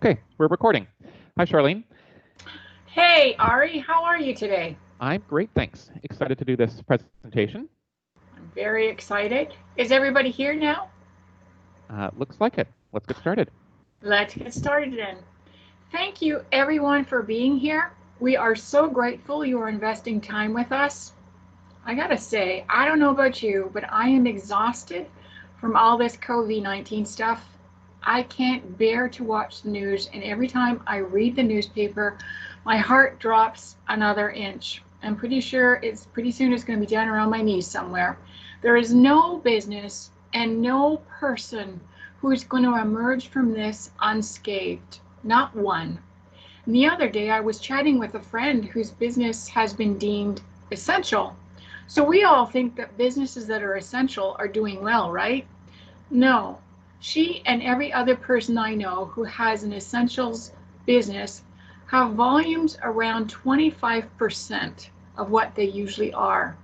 Okay, we're recording. Hi, Charlene. Hey, Arie, how are you today? I'm great, thanks. Excited to do this presentation. I'm very excited. Is everybody here now? Looks like it. Let's get started. Let's get started then. Thank you, everyone, for being here. We are so grateful you are investing time with us. I gotta say, I don't know about you, but I am exhausted from all this COVID-19 stuff. I can't bear to watch the news, and every time I read the newspaper, my heart drops another inch. I'm pretty sure pretty soon it's going to be down around my knees somewhere. There is no business and no person who is going to emerge from this unscathed. Not one. And the other day, I was chatting with a friend whose business has been deemed essential. So we all think that businesses that are essential are doing well, right? No. She and every other person I know who has an essentials business have volumes around 25% of what they usually are.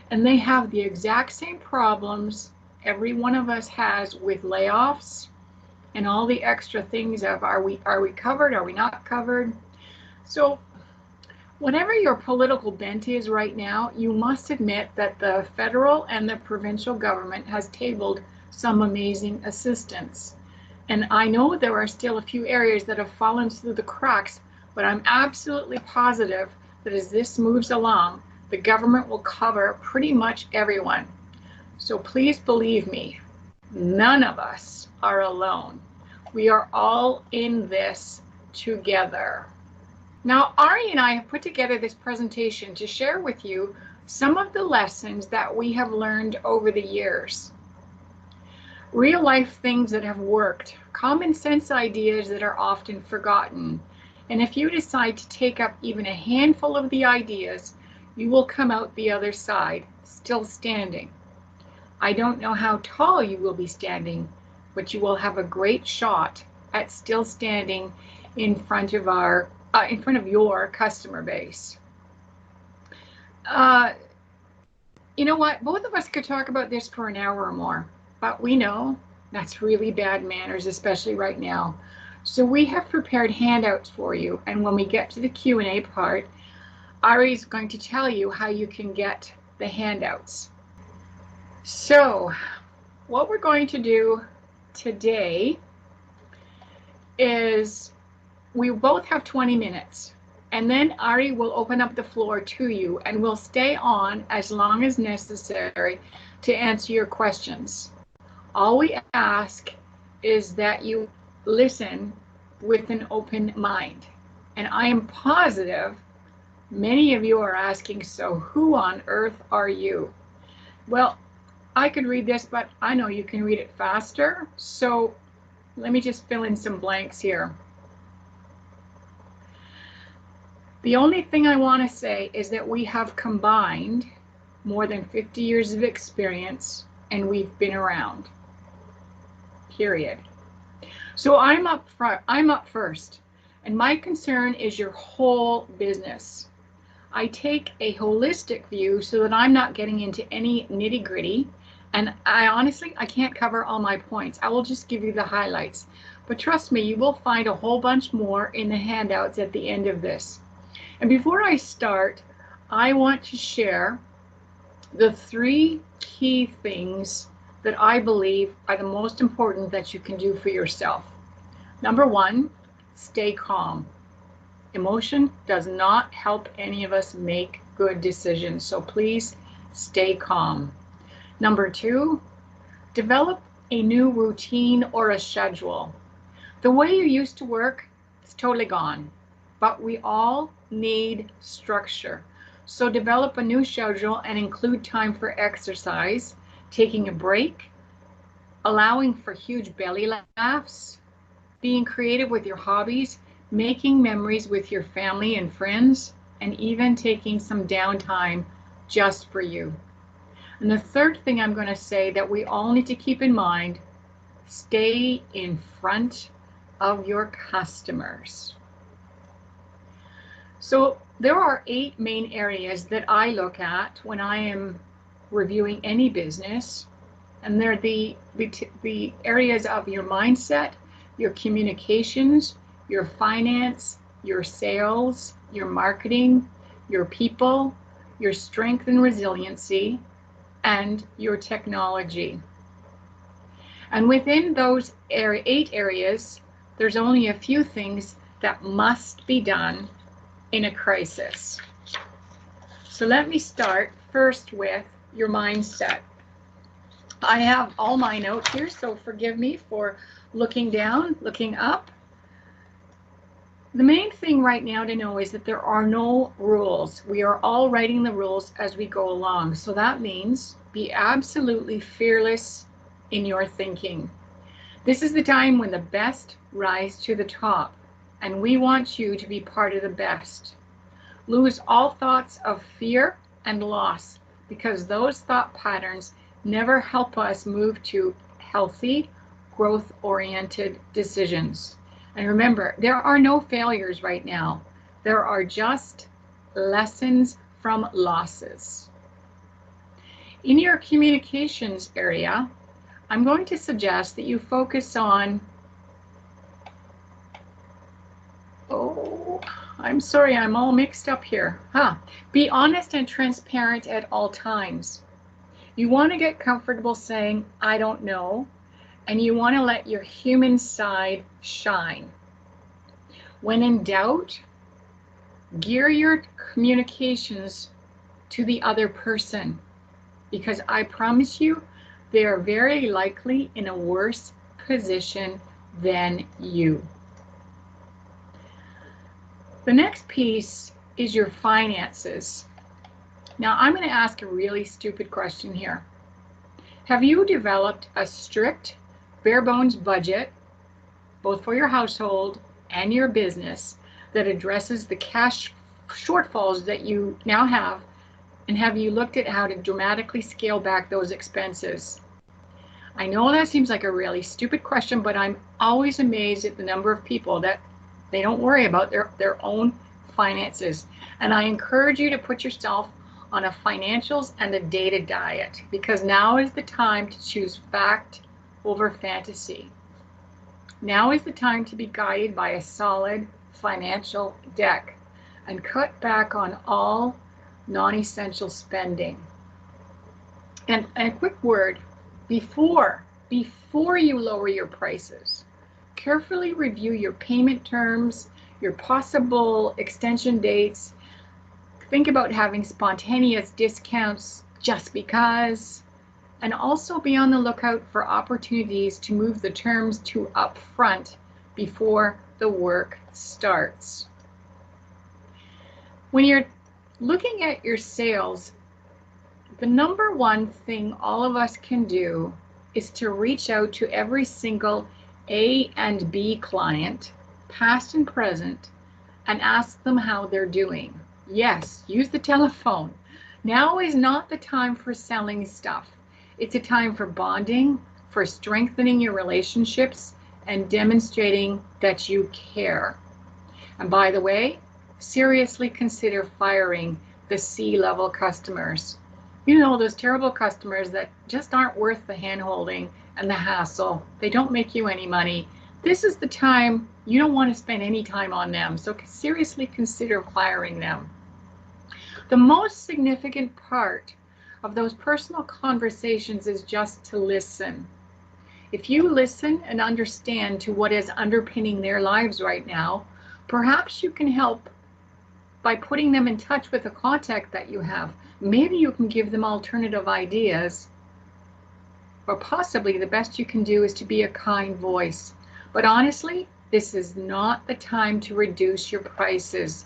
And they have the exact same problems every one of us has with layoffs and all the extra things of are we covered, are we not covered? So whatever your political bent is right now, you must admit that the federal and the provincial government has tabled some amazing assistance. And I know there are still a few areas that have fallen through the cracks, but I'm absolutely positive that as this moves along, the government will cover pretty much everyone. So please believe me, none of us are alone. We are all in this together. Now, Arie and I have put together this presentation to share with you some of the lessons that we have learned over the years. Real life things that have worked, common sense ideas that are often forgotten. And if you decide to take up even a handful of the ideas, you will come out the other side, still standing. I don't know how tall you will be standing, but you will have a great shot at still standing in front of your customer base. You know what? Both of us could talk about this for an hour or more. But we know that's really bad manners, especially right now. So we have prepared handouts for you. And when we get to the Q&A part, Arie's going to tell you how you can get the handouts. So what we're going to do today is we both have 20 minutes. And then Arie will open up the floor to you and we'll stay on as long as necessary to answer your questions. All we ask is that you listen with an open mind. And I am positive many of you are asking, so who on earth are you? Well, I could read this, but I know you can read it faster. So let me just fill in some blanks here. The only thing I want to say is that we have combined more than 50 years of experience and we've been around. Period. So I'm up first, and my concern is your whole business. I take a holistic view so that I'm not getting into any nitty-gritty, and I can't cover all my points. I will just give you the highlights. But trust me, you will find a whole bunch more in the handouts at the end of this. And before I start, I want to share the 3 key things that I believe are the most important that you can do for yourself. Number 1, stay calm. Emotion does not help any of us make good decisions, so please stay calm. Number 2, develop a new routine or a schedule. The way you used to work is totally gone, but we all need structure. So develop a new schedule and include time for exercise, taking a break, allowing for huge belly laughs, being creative with your hobbies, making memories with your family and friends, and even taking some downtime just for you. And the third thing I'm going to say that we all need to keep in mind, stay in front of your customers. So there are 8 main areas that I look at when I am reviewing any business, and they're the areas of your mindset, your communications, your finance, your sales, your marketing, your people, your strength and resiliency, and your technology. And within those 8 areas, there's only a few things that must be done in a crisis. So let me start first with your mindset. I have all my notes here, so forgive me for looking down, looking up. The main thing right now to know is that there are no rules. We are all writing the rules as we go along. So that means be absolutely fearless in your thinking. This is the time when the best rise to the top, and we want you to be part of the best. Lose all thoughts of fear and loss, because those thought patterns never help us move to healthy, growth-oriented decisions. And remember, there are no failures right now. There are just lessons from losses. In your communications area, I'm going to suggest that you focus on, I'm sorry, I'm all mixed up here. Be honest and transparent at all times. You want to get comfortable saying, I don't know, and you want to let your human side shine. When in doubt, gear your communications to the other person, because I promise you, they are very likely in a worse position than you. The next piece is your finances. Now, I'm going to ask a really stupid question here. Have you developed a strict, bare bones budget, both for your household and your business, that addresses the cash shortfalls that you now have? And have you looked at how to dramatically scale back those expenses? I know that seems like a really stupid question, but I'm always amazed at the number of people that they don't worry about their own finances. And I encourage you to put yourself on a financials and a data diet, because now is the time to choose fact over fantasy. Now is the time to be guided by a solid financial deck and cut back on all non-essential spending. And a quick word, before you lower your prices, carefully review your payment terms, your possible extension dates. Think about having spontaneous discounts just because, and also be on the lookout for opportunities to move the terms to upfront before the work starts. When you're looking at your sales, the number one thing all of us can do is to reach out to every single A and B client, past and present, and ask them how they're doing. Yes, use the telephone. Now is not the time for selling stuff. It's a time for bonding, for strengthening your relationships, and demonstrating that you care. And by the way, seriously consider firing the C-level customers. You know, those terrible customers that just aren't worth the hand-holding and the hassle. They don't make you any money. This is the time you don't want to spend any time on them, so seriously consider firing them. The most significant part of those personal conversations is just to listen. If you listen and understand to what is underpinning their lives right now, perhaps you can help by putting them in touch with a contact that you have. Maybe you can give them alternative ideas, or possibly the best you can do is to be a kind voice. But honestly, this is not the time to reduce your prices.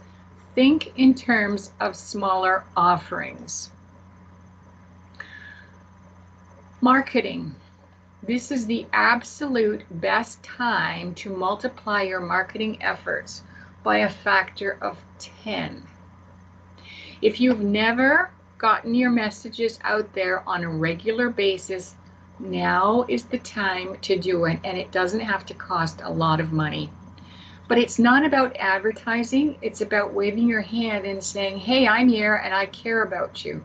Think in terms of smaller offerings. Marketing. This is the absolute best time to multiply your marketing efforts by a factor of 10. If you've never gotten your messages out there on a regular basis, now is the time to do it, and it doesn't have to cost a lot of money. But it's not about advertising, it's about waving your hand and saying, hey, I'm here and I care about you.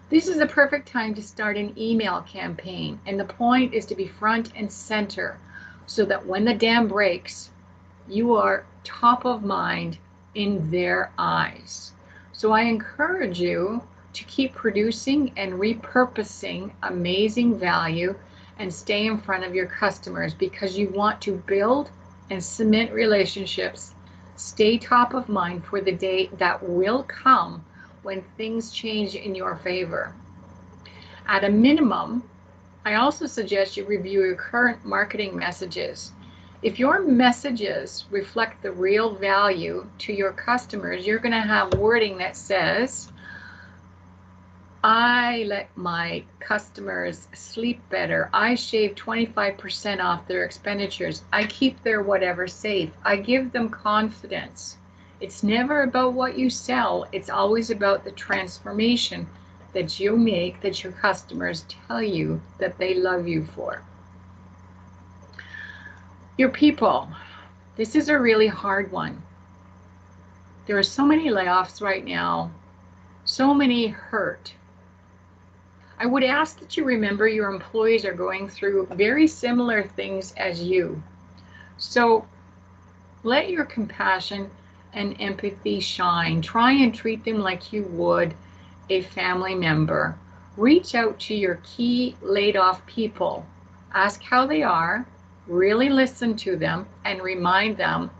This is the perfect time to start an email campaign, and the point is to be front and center so that when the dam breaks, you are top of mind in their eyes. So I encourage you to keep producing and repurposing amazing value and stay in front of your customers, because you want to build and cement relationships. Stay top of mind for the day that will come when things change in your favor. At a minimum, I also suggest you review your current marketing messages. If your messages reflect the real value to your customers, you're going to have wording that says, I let my customers sleep better. I shave 25% off their expenditures. I keep their whatever safe. I give them confidence. It's never about what you sell. It's always about the transformation that you make, that your customers tell you that they love you for. Your people. This is a really hard one. There are so many layoffs right now, so many hurt. I would ask that you remember your employees are going through very similar things as you. So let your compassion and empathy shine. Try and treat them like you would a family member. Reach out to your key laid off people. Ask how they are, really listen to them, and remind them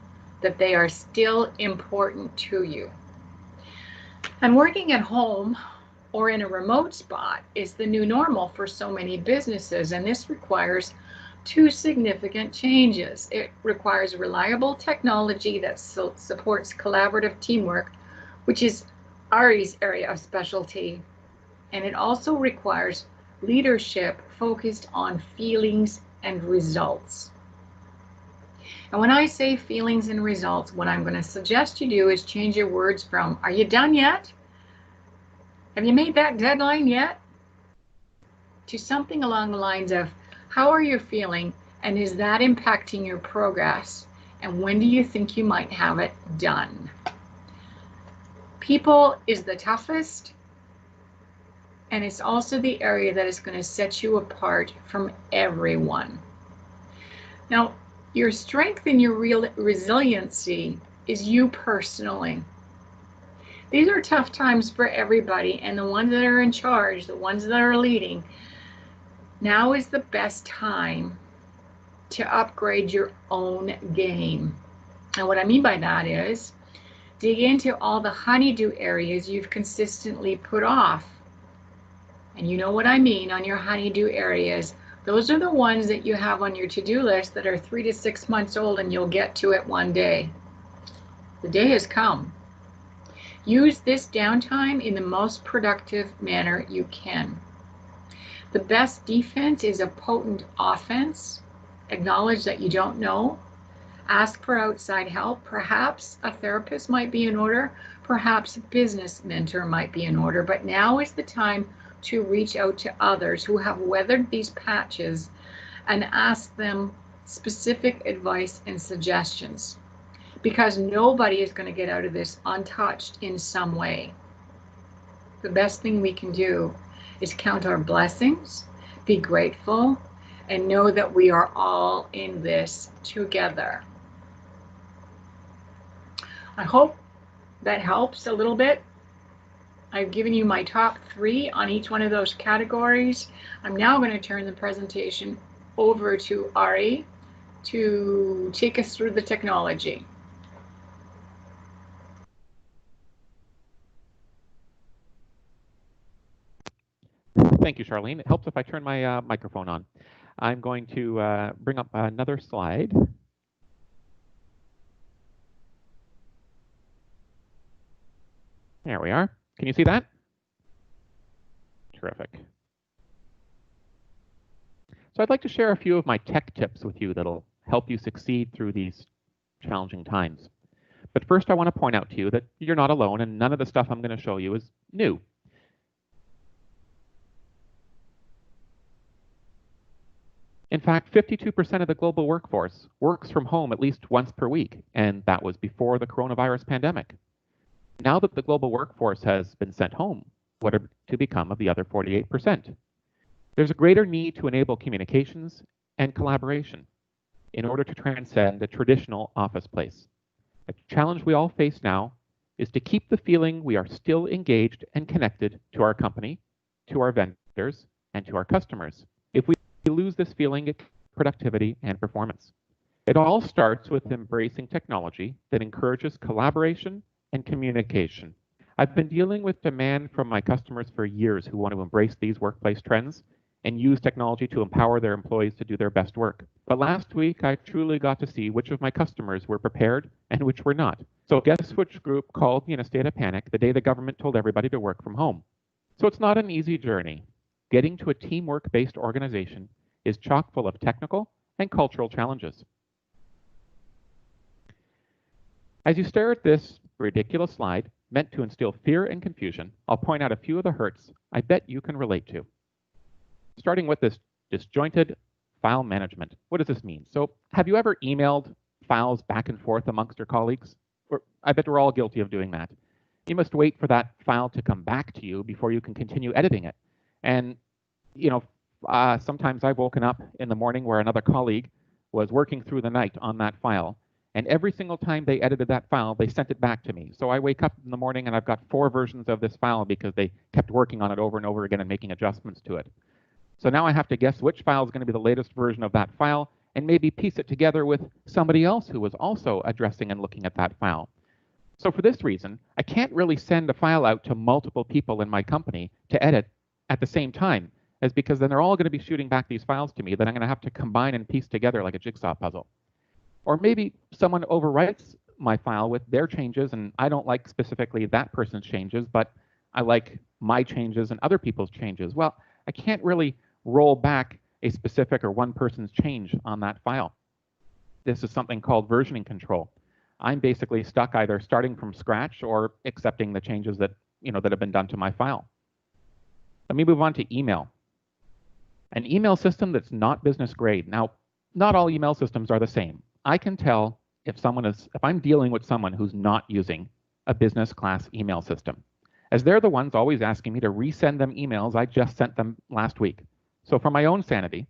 that they are still important to you. And working at home or in a remote spot is the new normal for so many businesses, and this requires two significant changes. It requires reliable technology that supports collaborative teamwork, which is Arie's area of specialty, and it also requires leadership focused on feelings and results. And when I say feelings and results, what I'm going to suggest you do is change your words from, are you done yet? Have you made that deadline yet? To something along the lines of, how are you feeling, and is that impacting your progress? And when do you think you might have it done? People is the toughest, and it's also the area that is going to set you apart from everyone. Now, your strength and your real resiliency is you personally. These are tough times for everybody, and the ones that are in charge, the ones that are leading, now is the best time to upgrade your own game. And what I mean by that is, dig into all the honeydew areas you've consistently put off. And you know what I mean on your honeydew areas. Those are the ones that you have on your to-do list that are 3 to 6 months old, and you'll get to it one day. The day has come. Use this downtime in the most productive manner you can. The best defense is a potent offense. Acknowledge that you don't know. Ask for outside help. Perhaps a therapist might be in order. Perhaps a business mentor might be in order. But now is the time to reach out to others who have weathered these patches and ask them specific advice and suggestions. Because nobody is going to get out of this untouched in some way. The best thing we can do is count our blessings, be grateful, and know that we are all in this together. I hope that helps a little bit. I've given you my top 3 on each one of those categories. I'm now going to turn the presentation over to Arie to take us through the technology. Thank you, Charlene. It helps if I turn my microphone on. I'm going to bring up another slide. There we are. Can you see that? Terrific. So I'd like to share a few of my tech tips with you that'll help you succeed through these challenging times. But first, I want to point out to you that you're not alone, and none of the stuff I'm going to show you is new. In fact, 52% of the global workforce works from home at least once per week, and that was before the coronavirus pandemic. Now that the global workforce has been sent home, what are to become of the other 48%? There's a greater need to enable communications and collaboration. in order to transcend a traditional office place. A challenge we all face now is to keep the feeling we are still engaged and connected to our company, to our vendors, and to our customers. If we lose this feeling, it's productivity and performance. It all starts with embracing technology that encourages collaboration and communication. I've been dealing with demand from my customers for years who want to embrace these workplace trends and use technology to empower their employees to do their best work. But last week, I truly got to see which of my customers were prepared and which were not. So guess which group called me in a state of panic the day the government told everybody to work from home. So it's not an easy journey. Getting to a teamwork-based organization is chock full of technical and cultural challenges. As you stare at this ridiculous slide, meant to instill fear and confusion, I'll point out a few of the hurts I bet you can relate to. Starting with this disjointed file management. What does this mean? So have you ever emailed files back and forth amongst your colleagues? I bet we're all guilty of doing that. You must wait for that file to come back to you before you can continue editing it. And sometimes I've woken up in the morning where another colleague was working through the night on that file. And every single time they edited that file, they sent it back to me. So I wake up in the morning and I've got 4 versions of this file because they kept working on it over and over again and making adjustments to it. So now I have to guess which file is going to be the latest version of that file and maybe piece it together with somebody else who was also addressing and looking at that file. So for this reason, I can't really send a file out to multiple people in my company to edit at the same time, as because then they're all going to be shooting back these files to me that I'm going to have to combine and piece together like a jigsaw puzzle. Or maybe someone overwrites my file with their changes, and I don't like specifically that person's changes, but I like my changes and other people's changes. Well, I can't really roll back a specific or one person's change on that file. This is something called versioning control. I'm basically stuck either starting from scratch or accepting the changes that have been done to my file. Let me move on to email. An email system that's not business grade. Now, not all email systems are the same. I can tell if I'm dealing with someone who's not using a business class email system, as they're the ones always asking me to resend them emails I just sent them last week. So for my own sanity,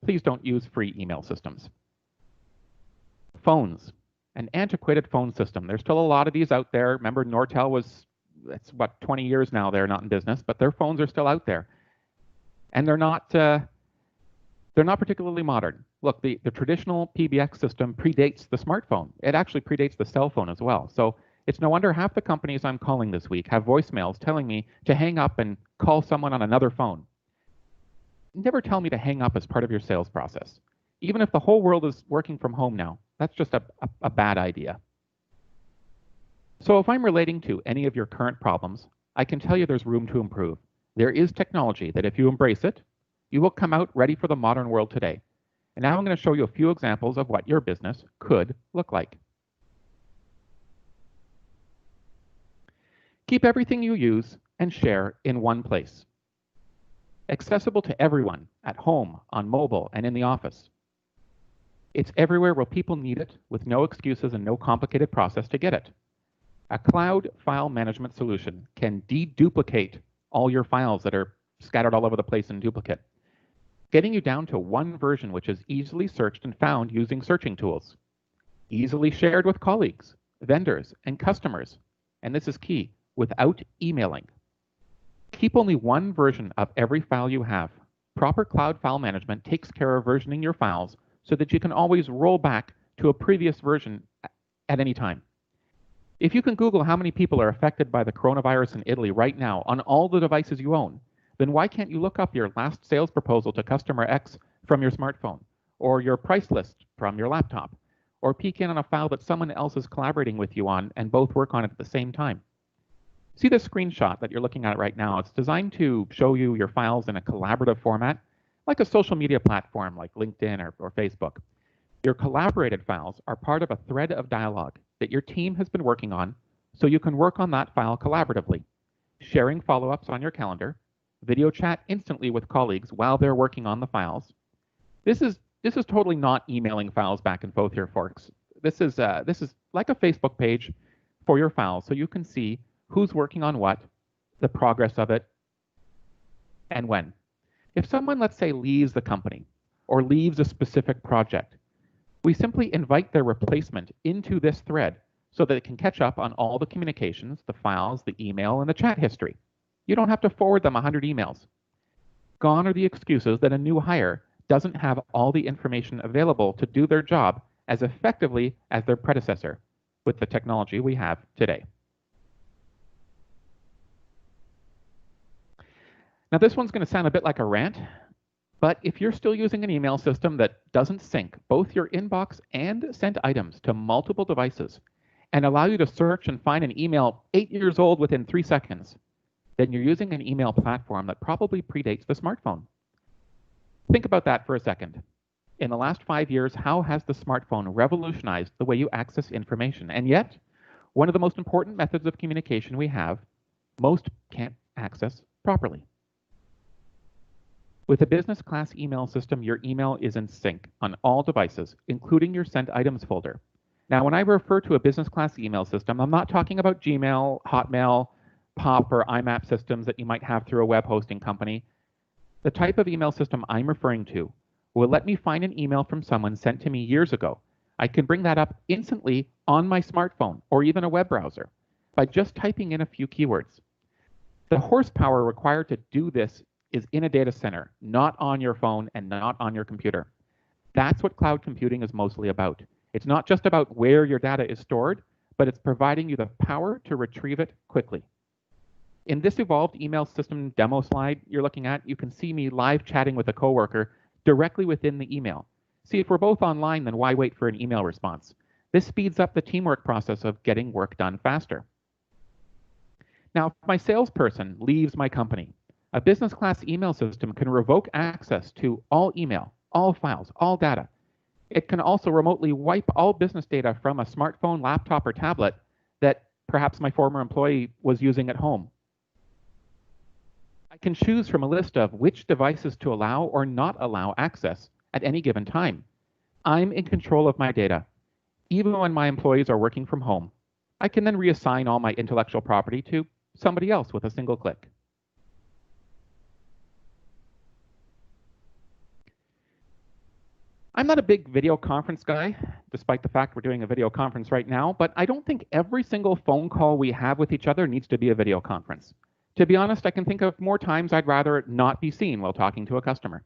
please don't use free email systems. Phones, an antiquated phone system. There's still a lot of these out there. Remember, Nortel it's 20 years now they're not in business, but their phones are still out there. And they're not particularly modern. Look, the traditional PBX system predates the smartphone. It actually predates the cell phone as well. So it's no wonder half the companies I'm calling this week have voicemails telling me to hang up and call someone on another phone. Never tell me to hang up as part of your sales process. Even if the whole world is working from home now, that's just a bad idea. So if I'm relating to any of your current problems, I can tell you there's room to improve. There is technology that if you embrace it, you will come out ready for the modern world today. And now I'm going to show you a few examples of what your business could look like. Keep everything you use and share in one place. Accessible to everyone at home, on mobile, and in the office. It's everywhere where people need it with no excuses and no complicated process to get it. A cloud file management solution can deduplicate all your files that are scattered all over the place in duplicate, getting you down to one version which is easily searched and found using searching tools, easily shared with colleagues, vendors, and customers, and this is key, without emailing. Keep only one version of every file you have. Proper cloud file management takes care of versioning your files so that you can always roll back to a previous version at any time. If you can Google how many people are affected by the coronavirus in Italy right now on all the devices you own, then why can't you look up your last sales proposal to customer X from your smartphone, or your price list from your laptop, or peek in on a file that someone else is collaborating with you on and both work on it at the same time? See this screenshot that you're looking at right now? It's designed to show you your files in a collaborative format, like a social media platform like LinkedIn or Facebook. Your collaborated files are part of a thread of dialogue that your team has been working on, so you can work on that file collaboratively, sharing follow-ups on your calendar, video chat instantly with colleagues while they're working on the files. This is totally not emailing files back and forth here, folks. This is like a Facebook page for your files, so you can see who's working on what, the progress of it, and when. If someone, let's say, leaves the company or leaves a specific project, We simply invite their replacement into this thread so that it can catch up on all the communications, the files, the email, and the chat history. You don't have to forward them 100 emails. Gone are the excuses that a new hire doesn't have all the information available to do their job as effectively as their predecessor with the technology we have today. Now, this one's going to sound a bit like a rant, but if you're still using an email system that doesn't sync both your inbox and sent items to multiple devices and allow you to search and find an email 8 years old within 3 seconds, then you're using an email platform that probably predates the smartphone. Think about that for a second. In the last 5 years, how has the smartphone revolutionized the way you access information? And yet, one of the most important methods of communication we have, most can't access properly. With a business class email system, your email is in sync on all devices, including your sent items folder. Now, when I refer to a business class email system, I'm not talking about Gmail, Hotmail, POP, or IMAP systems that you might have through a web hosting company. The type of email system I'm referring to will let me find an email from someone sent to me years ago. I can bring that up instantly on my smartphone or even a web browser by just typing in a few keywords. The horsepower required to do this is in a data center, not on your phone and not on your computer. That's what cloud computing is mostly about. It's not just about where your data is stored, but it's providing you the power to retrieve it quickly. In this evolved email system demo slide you're looking at, you can see me live chatting with a coworker directly within the email. See, if we're both online, then why wait for an email response? This speeds up the teamwork process of getting work done faster. Now, if my salesperson leaves my company, a business class email system can revoke access to all email, all files, all data. It can also remotely wipe all business data from a smartphone, laptop, or tablet that perhaps my former employee was using at home. I can choose from a list of which devices to allow or not allow access at any given time. I'm in control of my data. Even when my employees are working from home, I can then reassign all my intellectual property to somebody else with a single click. I'm not a big video conference guy, despite the fact we're doing a video conference right now, but I don't think every single phone call we have with each other needs to be a video conference. To be honest, I can think of more times I'd rather not be seen while talking to a customer.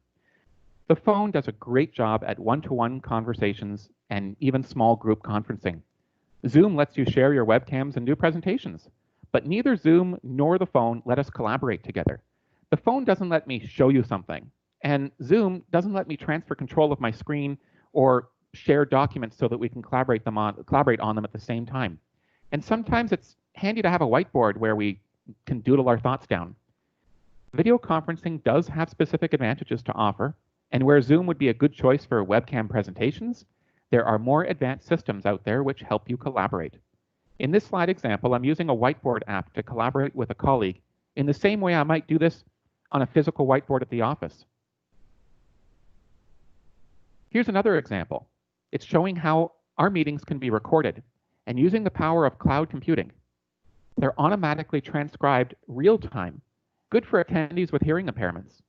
The phone does a great job at one-to-one conversations and even small group conferencing. Zoom lets you share your webcams and do presentations, but neither Zoom nor the phone let us collaborate together. The phone doesn't let me show you something, and Zoom doesn't let me transfer control of my screen or share documents so that we can collaborate on them at the same time. And sometimes it's handy to have a whiteboard where we can doodle our thoughts down. Video conferencing does have specific advantages to offer, and where Zoom would be a good choice for webcam presentations, there are more advanced systems out there which help you collaborate. In this slide example, I'm using a whiteboard app to collaborate with a colleague in the same way I might do this on a physical whiteboard at the office. Here's another example. It's showing how our meetings can be recorded, and using the power of cloud computing, they're automatically transcribed real-time, good for attendees with hearing impairments.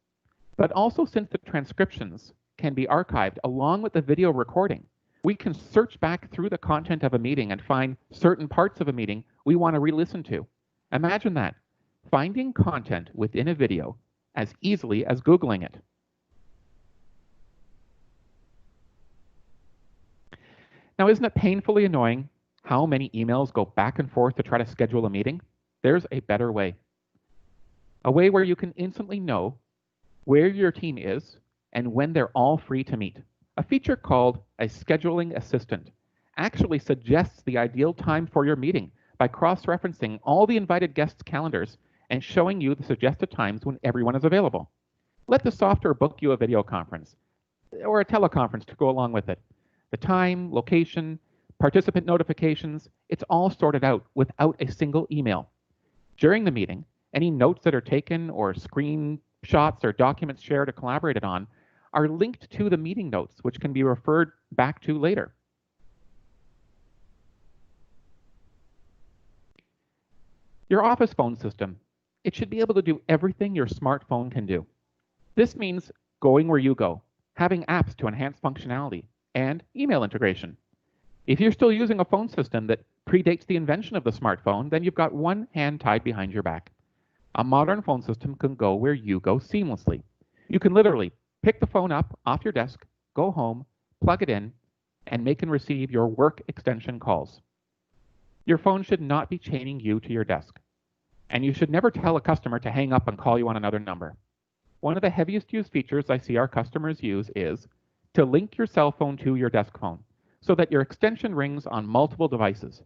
But also, since the transcriptions can be archived along with the video recording, we can search back through the content of a meeting and find certain parts of a meeting we want to re-listen to. Imagine that, finding content within a video as easily as Googling it. Now, isn't it painfully annoying how many emails go back and forth to try to schedule a meeting? There's a better way. A way where you can instantly know where your team is and when they're all free to meet. A feature called a scheduling assistant actually suggests the ideal time for your meeting by cross-referencing all the invited guests' calendars and showing you the suggested times when everyone is available. Let the software book you a video conference or a teleconference to go along with it. The time, location, participant notifications, it's all sorted out without a single email. During the meeting, any notes that are taken or screenshots or documents shared or collaborated on are linked to the meeting notes, which can be referred back to later. Your office phone system, it should be able to do everything your smartphone can do. This means going where you go, having apps to enhance functionality, and email integration. If you're still using a phone system that predates the invention of the smartphone, then you've got one hand tied behind your back. A modern phone system can go where you go seamlessly. You can literally pick the phone up off your desk, go home, plug it in, and make and receive your work extension calls. Your phone should not be chaining you to your desk. And you should never tell a customer to hang up and call you on another number. One of the heaviest used features I see our customers use is to link your cell phone to your desk phone so that your extension rings on multiple devices.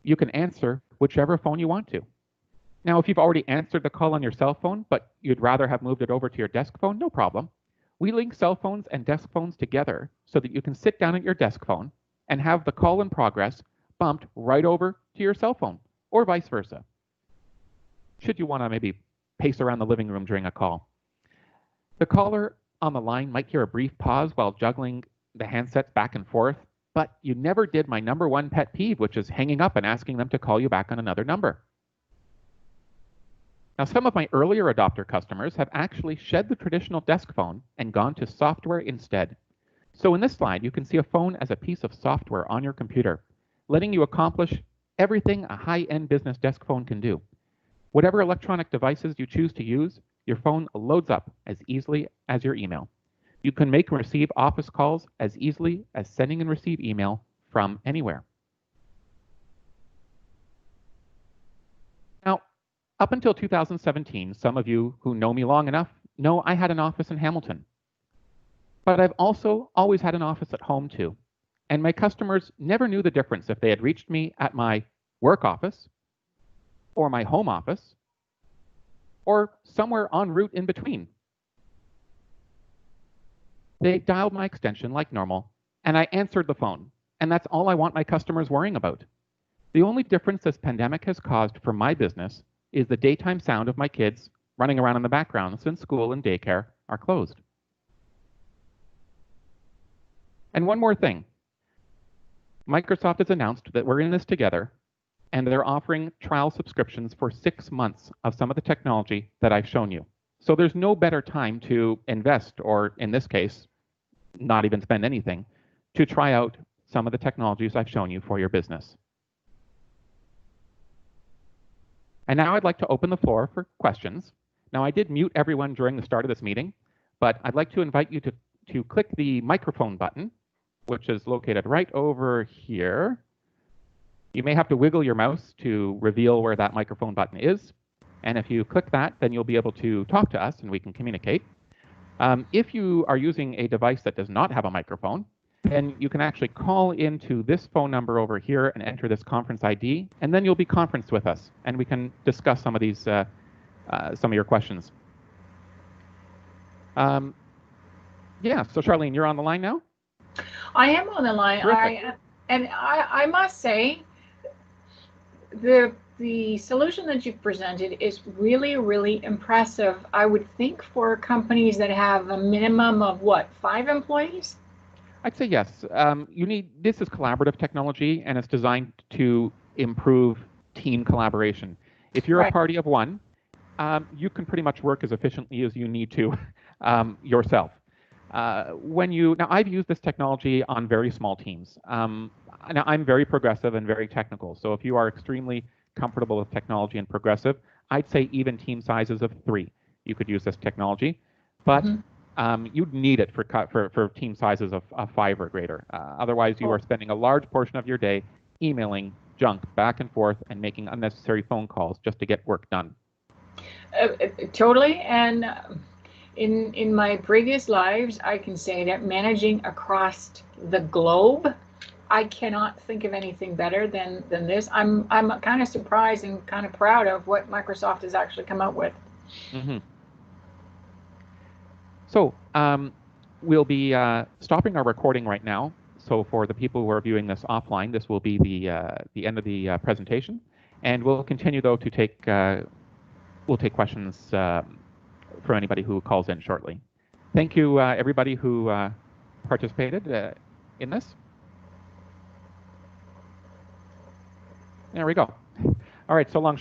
You can answer whichever phone you want to. Now, if you've already answered the call on your cell phone, but you'd rather have moved it over to your desk phone, no problem. We link cell phones and desk phones together so that you can sit down at your desk phone and have the call in progress bumped right over to your cell phone, or vice versa, should you want to maybe pace around the living room during a call. The caller on the line might hear a brief pause while juggling the handsets back and forth, but you never did my number one pet peeve, which is hanging up and asking them to call you back on another number. Now, some of my earlier adopter customers have actually shed the traditional desk phone and gone to software instead. So in this slide, you can see a phone as a piece of software on your computer, letting you accomplish everything a high-end business desk phone can do. Whatever electronic devices you choose to use, your phone loads up as easily as your email. You can make and receive office calls as easily as sending and receive email from anywhere. Now, up until 2017, some of you who know me long enough know I had an office in Hamilton. But I've also always had an office at home too. And my customers never knew the difference if they had reached me at my work office, or my home office, or somewhere en route in between. They dialed my extension like normal, and I answered the phone. And that's all I want my customers worrying about. The only difference this pandemic has caused for my business is the daytime sound of my kids running around in the background since school and daycare are closed. And one more thing. Microsoft has announced that we're in this together, and they're offering trial subscriptions for 6 months of some of the technology that I've shown you. So there's no better time to invest, or in this case, not even spend anything, to try out some of the technologies I've shown you for your business. And now I'd like to open the floor for questions. Now, I did mute everyone during the start of this meeting, but I'd like to invite you to click the microphone button, which is located right over here. You may have to wiggle your mouse to reveal where that microphone button is. And if you click that, then you'll be able to talk to us and we can communicate. If you are using a device that does not have a microphone, then you can actually call into this phone number over here and enter this conference ID, and then you'll be conferenced with us, and we can discuss some of these, some of your questions. Yeah, so Charlene, you're on the line now? I am on the line. I must say, the solution that you've presented is really, really impressive. I would think for companies that have a minimum of what, 5 employees? I'd say yes. This is collaborative technology, and it's designed to improve team collaboration. If you're a party of one, you can pretty much work as efficiently as you need to yourself. Now, I've used this technology on very small teams. Now, I'm very progressive and very technical, so if you are extremely comfortable with technology and progressive, I'd say even team sizes of 3, you could use this technology. But you'd need it for team sizes of 5 or greater. Otherwise, you are spending a large portion of your day emailing junk back and forth and making unnecessary phone calls just to get work done. Totally. And in my previous lives, I can say that managing across the globe, I cannot think of anything better than this. I'm kind of surprised and kind of proud of what Microsoft has actually come up with. Mm-hmm. So we'll be stopping our recording right now. So for the people who are viewing this offline, this will be the end of the presentation, and we'll continue though to take questions from anybody who calls in shortly. Thank you, everybody who participated in this. There we go. All right, so long.